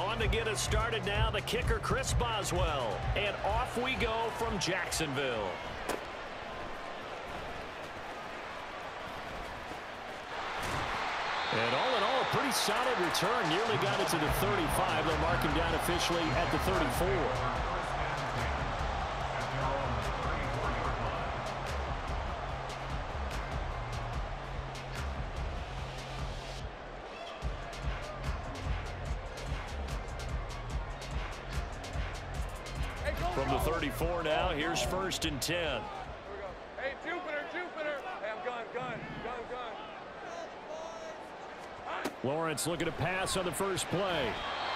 On to get us started now, the kicker, Chris Boswell. And off we go from Jacksonville. And all in all, a pretty solid return. Nearly got it to the 35. They'll mark him down officially at the 34. From the 34 now, here's 1st and 10. Here we go. Hey, Jupiter. Hey, I'm gun. Lawrence looking to pass on the first play.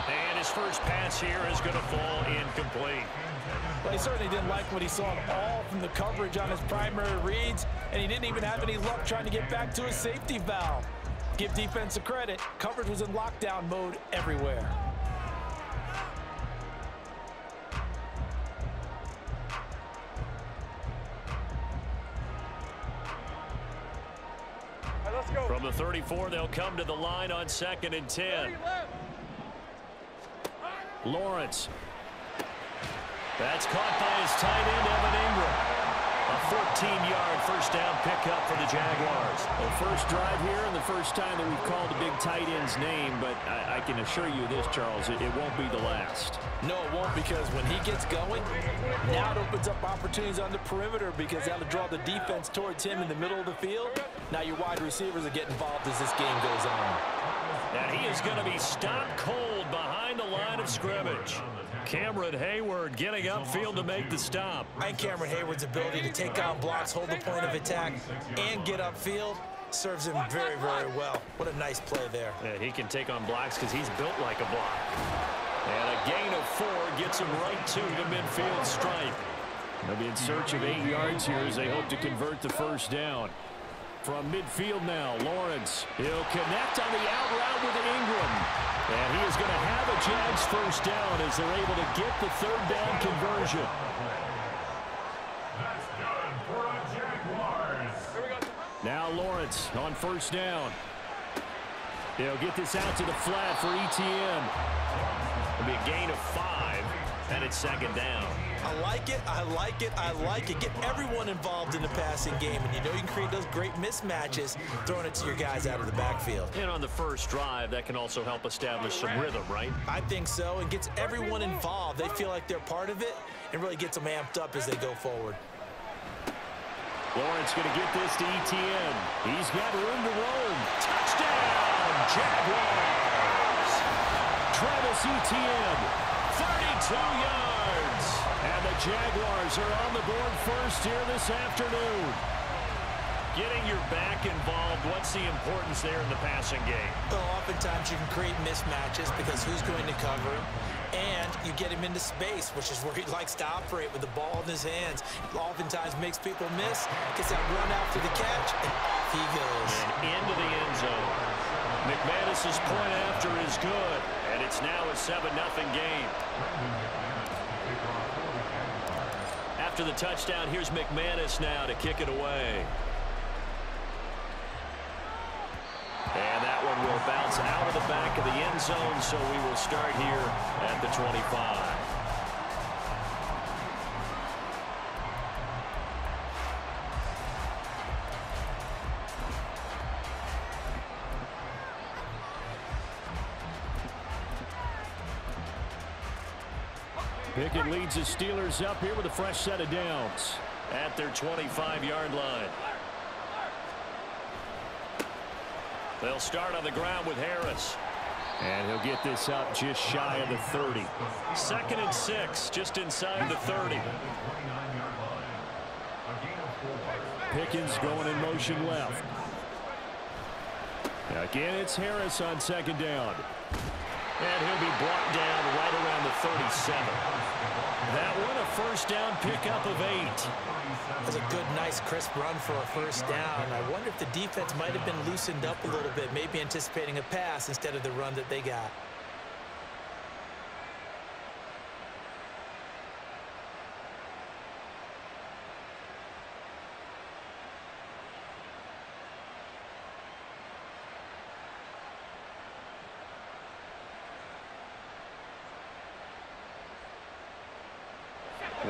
And his first pass here is going to fall incomplete. Well, he certainly didn't like what he saw at all from the coverage on his primary reads, and he didn't even have any luck trying to get back to his safety valve. Give defense a credit. Coverage was in lockdown mode everywhere. From the 34, they'll come to the line on 2nd and 10. Lawrence. That's caught by his tight end, Evan Ingram. A 14-yard first down pickup for the Jaguars. Well, first drive here and the first time that we've called a big tight end's name, but I can assure you this, Charles, it won't be the last. No, it won't, because when he gets going, now it opens up opportunities on the perimeter because that'll draw the defense towards him in the middle of the field. Now your wide receivers are getting involved as this game goes on. And he is going to be stopped cold behind the line of scrimmage. Cameron Hayward getting upfield to make the stop. I think Cameron Hayward's ability to take on blocks, hold the point of attack, and get upfield serves him very, very well. What a nice play there. Yeah, he can take on blocks because he's built like a block. And a gain of 4 gets him right to the midfield stripe. They'll be in search of 8 yards here as they hope to convert the first down. From midfield now, Lawrence. He'll connect on the out route with Ingram. And he is going to have a Jags first down as they're able to get the 3rd down conversion. That's good for a Jaguars. Now Lawrence on first down. He'll get this out to the flat for ETN. It'll be a gain of 5, and it's 2nd down. I like it. Get everyone involved in the passing game, and you know you can create those great mismatches throwing it to your guys out of the backfield. And on the first drive, that can also help establish some rhythm, right? I think so. It gets everyone involved. They feel like they're part of it and really gets them amped up as they go forward. Lawrence going to get this to ETN. He's got room to roam. Touchdown, Jaguars! Travis Etienne, 32 yards. And the Jaguars are on the board first here this afternoon. Getting your back involved, what's the importance there in the passing game? Well, oftentimes you can create mismatches because who's going to cover him, and you get him into space, which is where he likes to operate with the ball in his hands. Oftentimes makes people miss, gets that run after the catch, and off he goes. And into the end zone. McManus's point after is good, and it's now a 7-0 game. After the touchdown, here's McManus now to kick it away. And that one will bounce out of the back of the end zone, so we will start here at the 25. Pickett leads the Steelers up here with a fresh set of downs at their 25-yard line. They'll start on the ground with Harris. And he'll get this up just shy of the 30. 2nd and 6, just inside the 30. Pickens going in motion left. Again, it's Harris on 2nd down. And he'll be brought down right around the 37. That one a first down pickup of 8. That's a good, nice, crisp run for a first down. I wonder if the defense might have been loosened up a little bit, maybe anticipating a pass instead of the run that they got.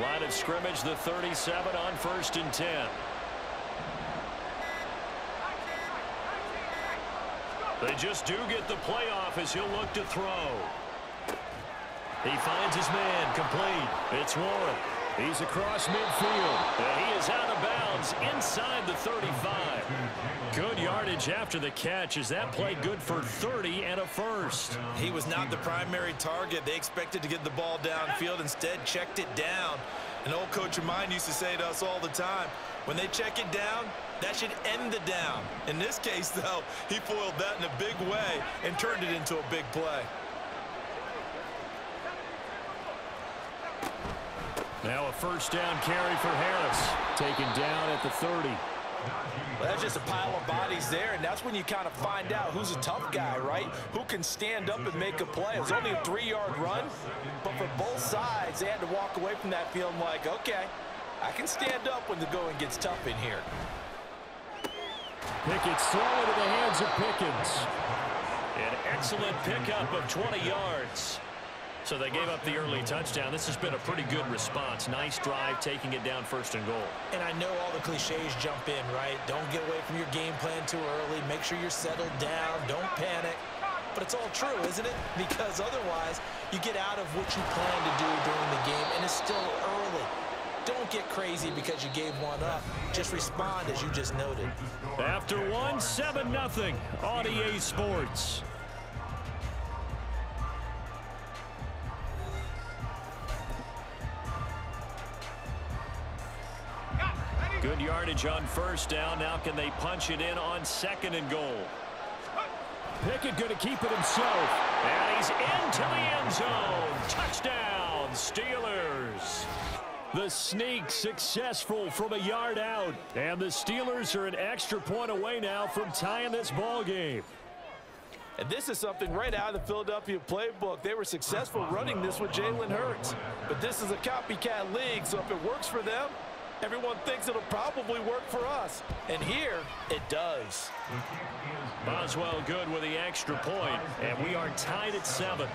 Line of scrimmage, the 37 on 1st and 10. They just do get the playoff as he'll look to throw. He finds his man, complete. It's Warren. He's across midfield, and he is out of bounds inside the 35. Good yardage after the catch as that played good for 30 and a first. He was not the primary target. They expected to get the ball downfield, instead checked it down. An old coach of mine used to say to us all the time, when they check it down, that should end the down. In this case, though, he foiled that in a big way and turned it into a big play. Now a first down carry for Harris. Taken down at the 30. Well, that's just a pile of bodies there, and that's when you kind of find out who's a tough guy, right? Who can stand up and make a play. It was only a 3-yard run, but for both sides, they had to walk away from that feeling like, okay, I can stand up when the going gets tough in here. Pickett's throw into the hands of Pickens. An excellent pickup of 20 yards. So they gave up the early touchdown. This has been a pretty good response. Nice drive, taking it down 1st and goal. And I know all the cliches jump in, right? Don't get away from your game plan too early. Make sure you're settled down. Don't panic. But it's all true, isn't it? Because otherwise, you get out of what you plan to do during the game, and it's still early. Don't get crazy because you gave one up. Just respond as you just noted. After one, 7-0 on EA Sports. Good yardage on 1st down. Now can they punch it in on 2nd and goal? Pickett going to keep it himself. And he's into the end zone. Touchdown, Steelers. The sneak successful from a yard out. And the Steelers are an extra point away now from tying this ball game. And this is something right out of the Philadelphia playbook. They were successful running this with Jalen Hurts. But this is a copycat league, so if it works for them, everyone thinks it'll probably work for us. And here, it does. Boswell good with the extra point, and we are tied at 7.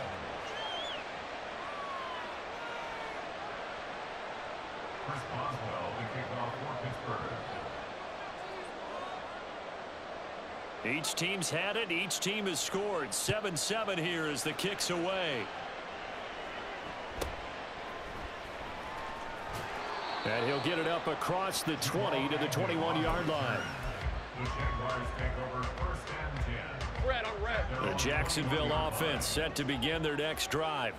Chris Boswell, the kickoff for Pittsburgh. Each team's had it. Each team has scored. 7-7 here as the kick's away. And he'll get it up across the 20 to the 21-yard line. The Jaguars take over 1st and 10. Red on red. The Jacksonville offense set to begin their next drive.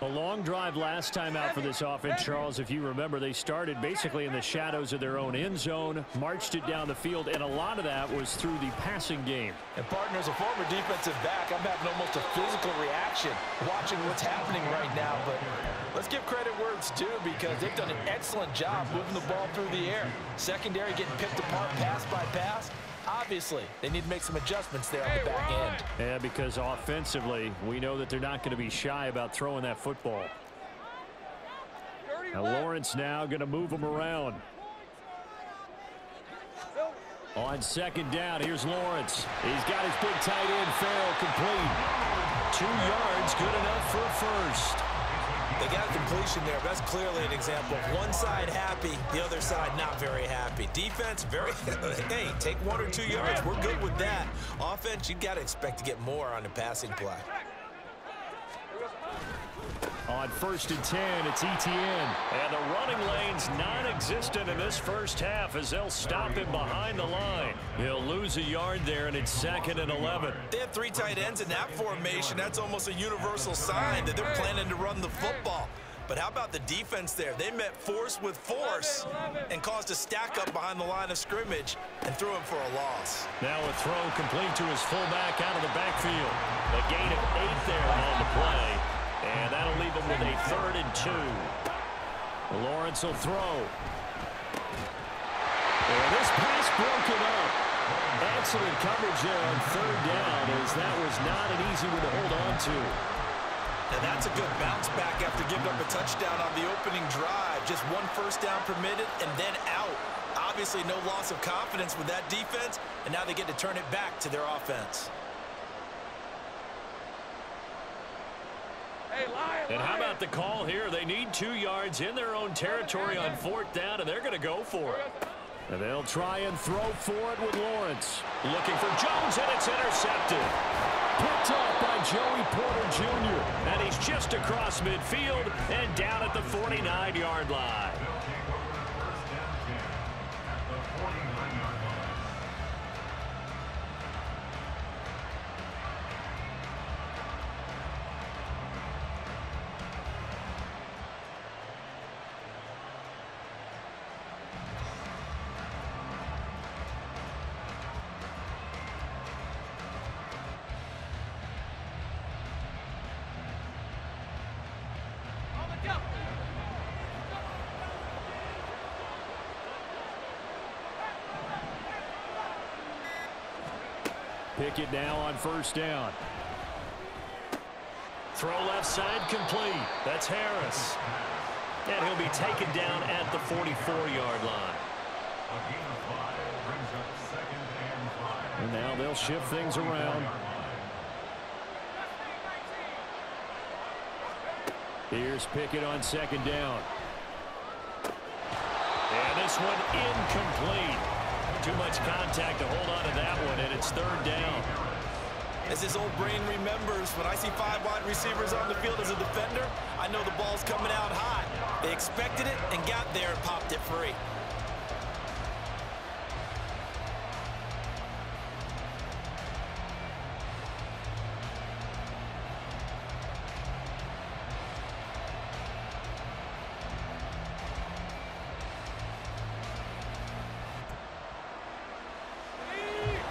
A long drive last time out for this offense, Charles. If you remember, they started basically in the shadows of their own end zone, marched it down the field, and a lot of that was through the passing game. And partner, as a former defensive back, I'm having almost a physical reaction watching what's happening right now. But let's give credit where it's due because they've done an excellent job moving the ball through the air. Secondary getting picked apart pass by pass. Obviously, they need to make some adjustments there on the back end. Yeah, because offensively, we know that they're not going to be shy about throwing that football. Now Lawrence now going to move them around. On 2nd down, here's Lawrence. He's got his big tight end, Farrell, complete. 2 yards, good enough for a first. They got a completion there. That's clearly an example of one side happy, the other side not very happy. Defense, very, hey, take 1 or 2 yards. We're good with that. Offense, you got to expect to get more on the passing play. On 1st and 10, it's Etienne. And the running lane's non-existent in this first half as they'll stop him behind the line. He'll lose a yard there, and it's 2nd and 11. They have 3 tight ends in that formation. That's almost a universal sign that they're planning to run the football. But how about the defense there? They met force with force and caused a stack up behind the line of scrimmage and threw him for a loss. Now a throw complete to his fullback out of the backfield. A gain of 8 there on the play. And that'll leave him with a 3rd and 2. Lawrence will throw. And this pass broken up. Excellent coverage there on 3rd down as that was not an easy one to hold on to. And that's a good bounce back after giving up a touchdown on the opening drive. Just 1 first down permitted and then out. Obviously no loss of confidence with that defense, and now they get to turn it back to their offense. And how about the call here? They need 2 yards in their own territory on 4th down, and they're going to go for it. And they'll try and throw for it with Lawrence. Looking for Jones, and it's intercepted. Picked up by Joey Porter Jr. And he's just across midfield and down at the 49-yard line. Pickett now on 1st down. Throw left side complete. That's Harris. And he'll be taken down at the 44-yard line. And now they'll shift things around. Here's Pickett on 2nd down. And this one incomplete. Too much contact to hold on to that one, and it's 3rd down. As his old brain remembers, when I see 5 wide receivers on the field as a defender, I know the ball's coming out hot. They expected it and got there and popped it free.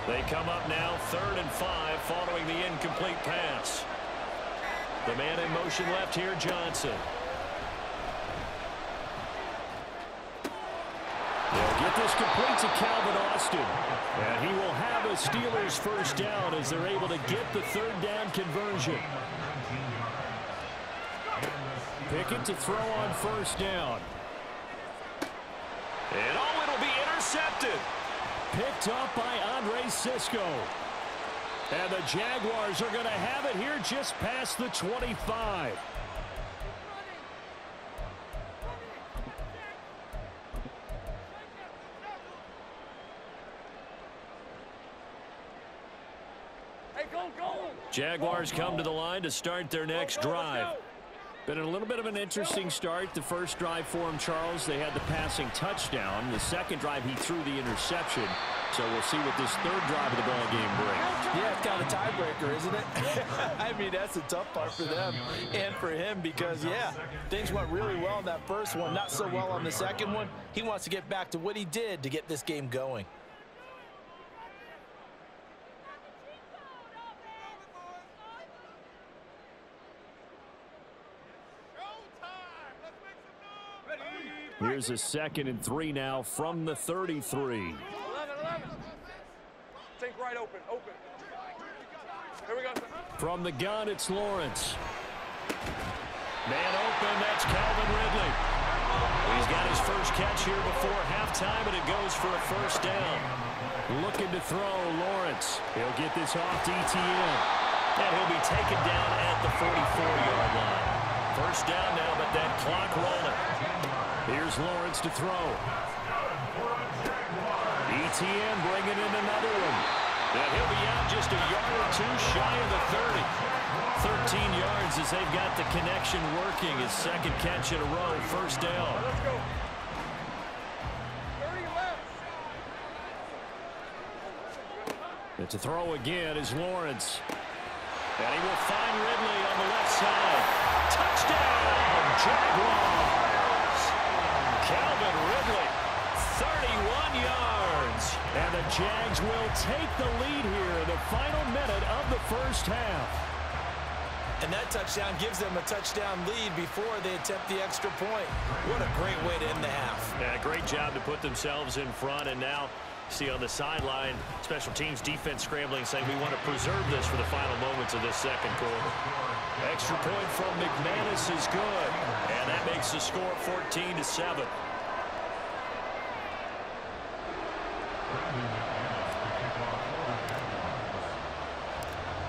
They come up now 3rd and 5 following the incomplete pass. The man in motion left here, Johnson. They'll get this complete to Calvin Austin. And he will have a Steelers 1st down as they're able to get the 3rd down conversion. Pickett to throw on 1st down. And oh, it'll be intercepted. Picked up by Andre Cisco. And the Jaguars are going to have it here just past the 25. Hey, go, go! Jaguars come to the line to start their next drive. Been a little bit of an interesting start. The first drive for him, Charles, they had the passing touchdown. The second drive, he threw the interception. So we'll see what this 3rd drive of the ball game brings. Yeah, it's kind of a tiebreaker, isn't it? I mean, that's the tough part for them and for him because, yeah, things went really well in that first one, not so well on the second one. He wants to get back to what he did to get this game going. Here's a 2nd and 3 now from the 33. 11. Think right open. Here we go. From the gun, it's Lawrence. Man open, that's Calvin Ridley. He's got his first catch here before halftime, and it goes for a 1st down. Looking to throw, Lawrence. He'll get this off to ETN. And he'll be taken down at the 44-yard line. 1st down now, but that clock rolling. Here's Lawrence to throw. ETN bringing in another one. And he'll be out just a yard or 2 shy of the 30. 13 yards as they've got the connection working. His 2nd catch in a row, 1st down. Let's go. 30 left. And to throw again is Lawrence. And he will find Ridley on the left side. Touchdown, Jaguars. Calvin Ridley, 31 yards. And the Jags will take the lead here in the final minute of the 1st half. And that touchdown gives them a touchdown lead before they attempt the extra point. What a great way to end the half. Yeah, great job to put themselves in front. And now, see on the sideline, special teams defense scrambling, saying we want to preserve this for the final moments of this 2nd quarter. Extra point from McManus is good. And that makes the score 14-7.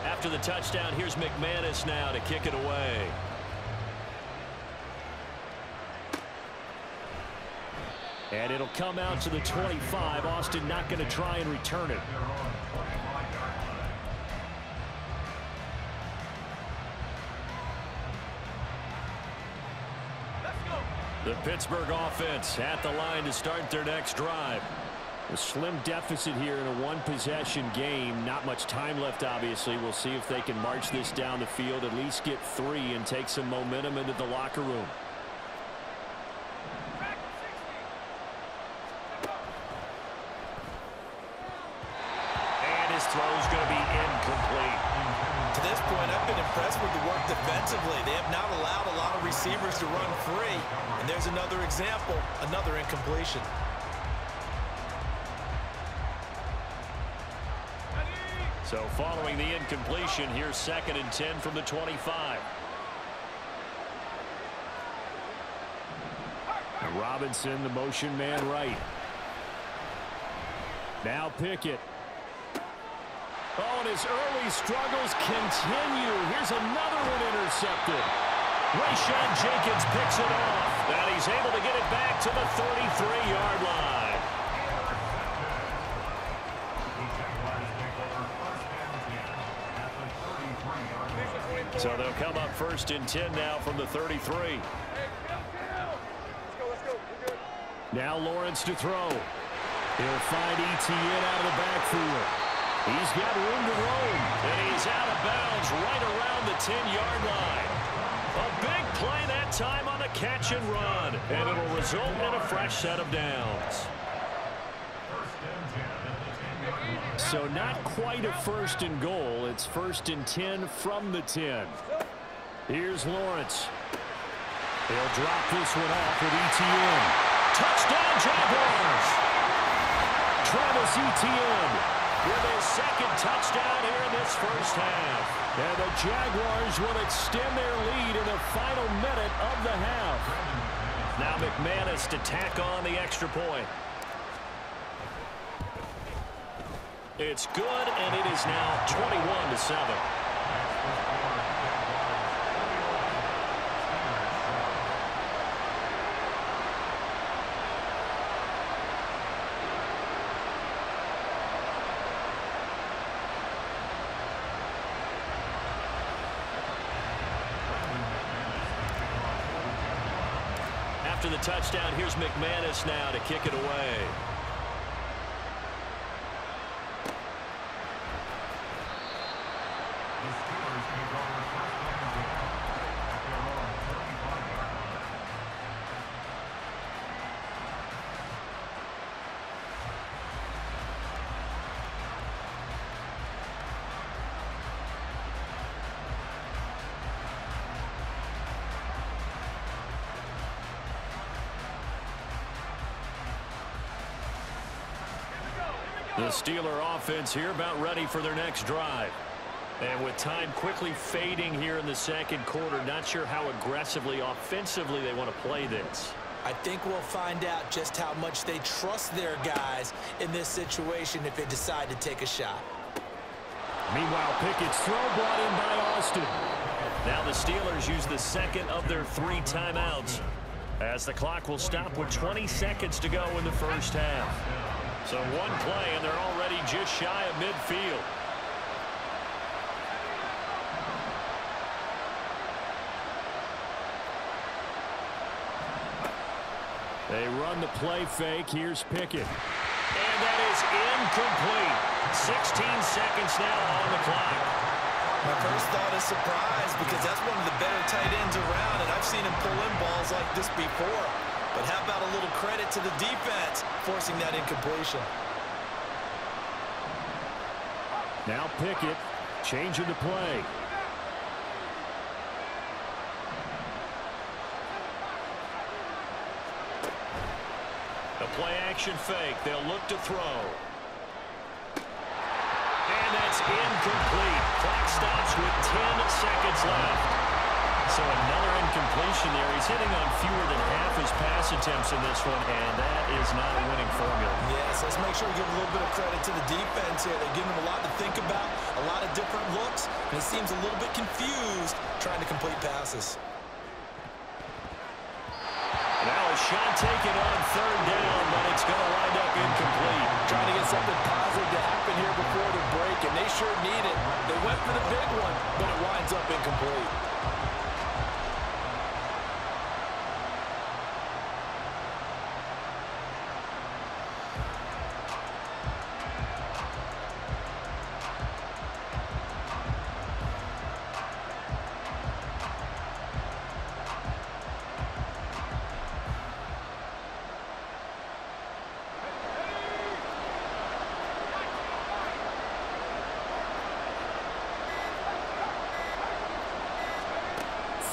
After the touchdown, here's McManus now to kick it away. And it'll come out to the 25. Austin not going to try and return it. The Pittsburgh offense at the line to start their next drive. A slim deficit here in a one-possession game. Not much time left, obviously. We'll see if they can march this down the field, at least get 3, and take some momentum into the locker room. And his throw's going to be incomplete. To this point, I've been impressed with the work defensively. They have not allowed a lot of receivers to run free. And there's another example, another incompletion. So following the incompletion, here's 2nd and 10 from the 25. Robinson, the motion man right. Now Pickett. Oh, and his early struggles continue. Here's another one intercepted. Rayshawn Jenkins picks it off. And he's able to get it back to the 33-yard line. So they'll come up 1st and 10 now from the 33. Let's go. We're good. Now Lawrence to throw. He'll find Etienne out of the backfield. He's got room to roam. And he's out of bounds right around the 10-yard line. A big play that time on the catch and run. And it'll result in a fresh set of downs. So not quite a 1st and goal. It's 1st and 10 from the 10. Here's Lawrence. He'll drop this one off with Etienne. Touchdown Jaguars! Travis Etienne with his 2nd touchdown here in this first half. And the Jaguars will extend their lead in the final minute of the half. Now McManus to tack on the extra point. It's good, and it is now 21-7. After the touchdown, here's McManus now to kick it away. The Steeler offense here about ready for their next drive. And with time quickly fading here in the 2nd quarter, not sure how aggressively, offensively they want to play this. I think we'll find out just how much they trust their guys in this situation if they decide to take a shot. Meanwhile, Pickett's throw brought in by Austin. Now the Steelers use the 2nd of their 3 timeouts as the clock will stop with 20 seconds to go in the first half. So one play, and they're already just shy of midfield. They run the play fake. Here's Pickett. And that is incomplete. 16 seconds now on the clock. My first thought is surprise because that's one of the better tight ends around, and I've seen him pull in balls like this before. But how about a little credit to the defense forcing that incompletion? Now Pickett changing the play. A play action fake. They'll look to throw. And that's incomplete. Clock stops with 10 seconds left. So another incompletion there. He's hitting on fewer than half his pass attempts in this one, and that is not a winning formula. Yes, let's make sure we give a little bit of credit to the defense here. They're giving him a lot to think about, a lot of different looks, and he seems a little bit confused trying to complete passes. Now a shot taken on third down, but it's going to wind up incomplete. Trying to get something positive to happen here before the break, and they sure need it. They went for the big one, but it winds up incomplete.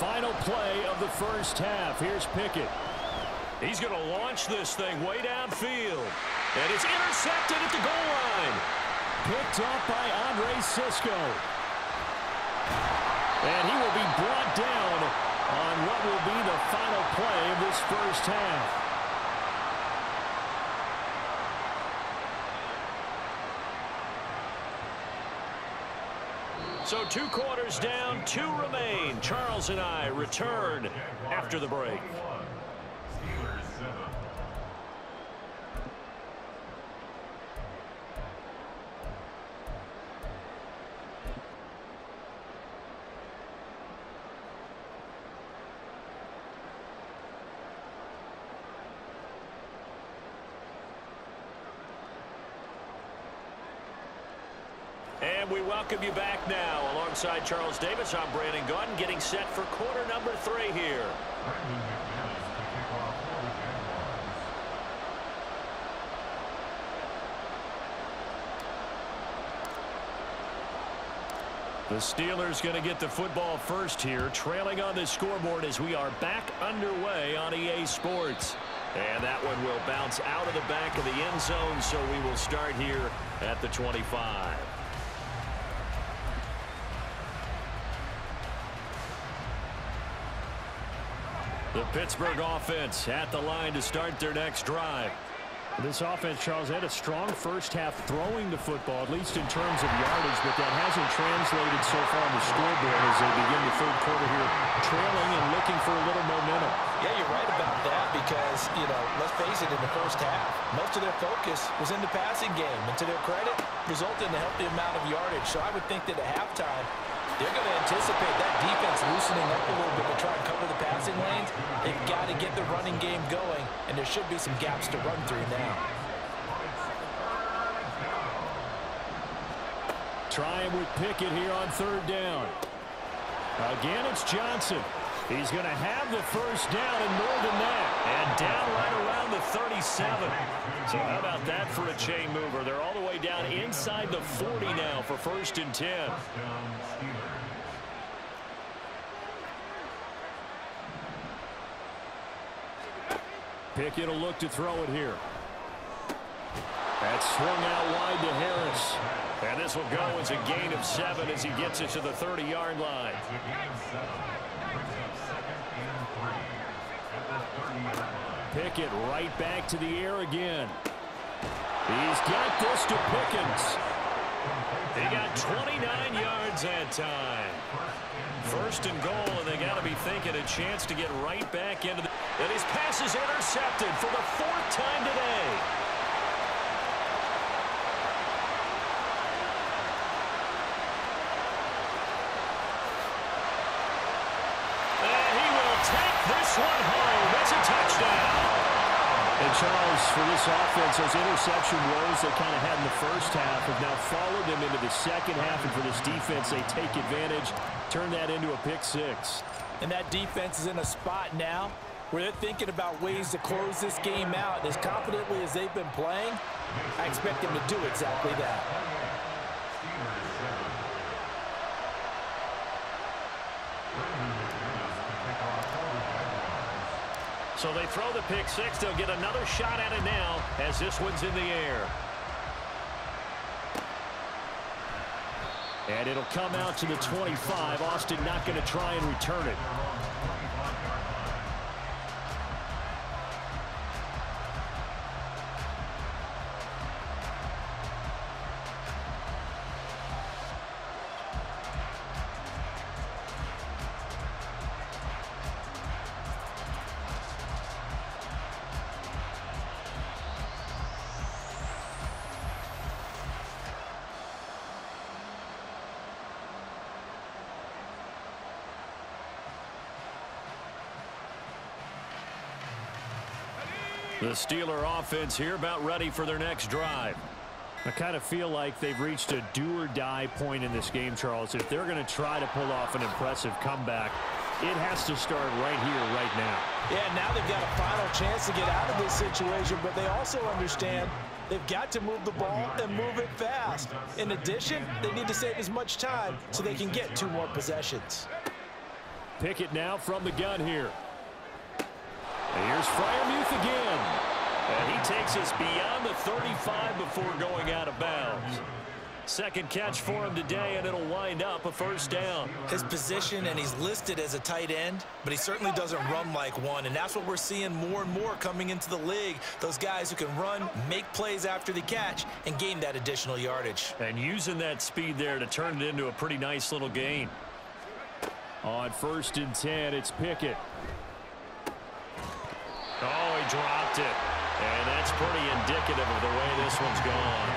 Final play of the first half. Here's Pickett. He's going to launch this thing way downfield. And it's intercepted at the goal line. Picked up by Andre Cisco. And he will be brought down on what will be the final play of this first half. So 2 quarters down, 2 remain. Charles and I return after the break. Steelers 7. And we welcome you back now. Alongside Charles Davis, I'm Brandon Gaudin, getting set for quarter number 3 here. Brandon McManus to kick off 4th and 1. The Steelers going to get the football first here, trailing on the scoreboard as we are back underway on EA Sports. And that one will bounce out of the back of the end zone, so we will start here at the 25. The Pittsburgh offense at the line to start their next drive. This offense, Charles, had a strong first half throwing the football, at least in terms of yardage, but that hasn't translated so far on the scoreboard as they begin the third quarter here, trailing and looking for a little momentum. Yeah, you're right about that because, let's face it, in the first half, most of their focus was in the passing game. And to their credit, resulted in a healthy amount of yardage. So I would think that at halftime, they're going to anticipate that defense loosening up a little bit to try and cover the passing lanes. They've got to get the running game going, and there should be some gaps to run through now. Trying with Pickett here on third down. Again, it's Johnson. He's going to have the first down and more than that. And down right around the 37. So how about that for a chain mover? They're all the way down inside the 40 now for 1st and 10. Pickett will look to throw it here. That's swung out wide to Harris. And this will go as a gain of 7 as he gets it to the 30-yard line. Pickett right back to the air again. He's got this to Pickens. He got 29 yards that time. 1st and goal, and they got to be thinking a chance to get right back into the... And his pass is intercepted for the 4th time today. And he will take this one home. That's a touchdown. And Charles, for this offense, those interception woes they kind of had in the first half have now followed them into the second half. And for this defense, they take advantage, turn that into a pick 6. And that defense is in a spot now where they're thinking about ways to close this game out. As confidently as they've been playing, I expect them to do exactly that. So they throw the pick 6. They'll get another shot at it now as this one's in the air. And it'll come out to the 25. Austin not going to try and return it. The Steeler offense here about ready for their next drive. I kind of feel like they've reached a do-or-die point in this game, Charles. If they're going to try to pull off an impressive comeback, it has to start right here, right now. Yeah, now they've got a final chance to get out of this situation, but they also understand they've got to move the ball and move it fast. In addition, they need to save as much time so they can get 2 more possessions. Pickett now from the gun here. And here's Freiermuth again. And he takes us beyond the 35 before going out of bounds. Second catch for him today, and it'll wind up a first down. His position, and he's listed as a tight end, but he certainly doesn't run like one, and that's what we're seeing more and more coming into the league. Those guys who can run, make plays after the catch, and gain that additional yardage. And using that speed there to turn it into a pretty nice little gain. On 1st and 10, it's Pickett. Oh, he dropped it. And that's pretty indicative of the way this one's gone.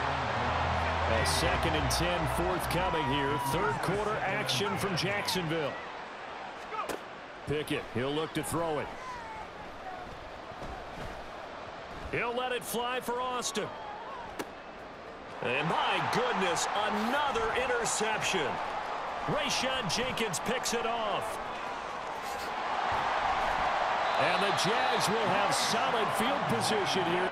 A 2nd and 10 forthcoming here. Third quarter action from Jacksonville. Pickett, he'll look to throw it. He'll let it fly for Austin. And my goodness, another interception. Rayshon Jenkins picks it off. And the Jags will have solid field position here.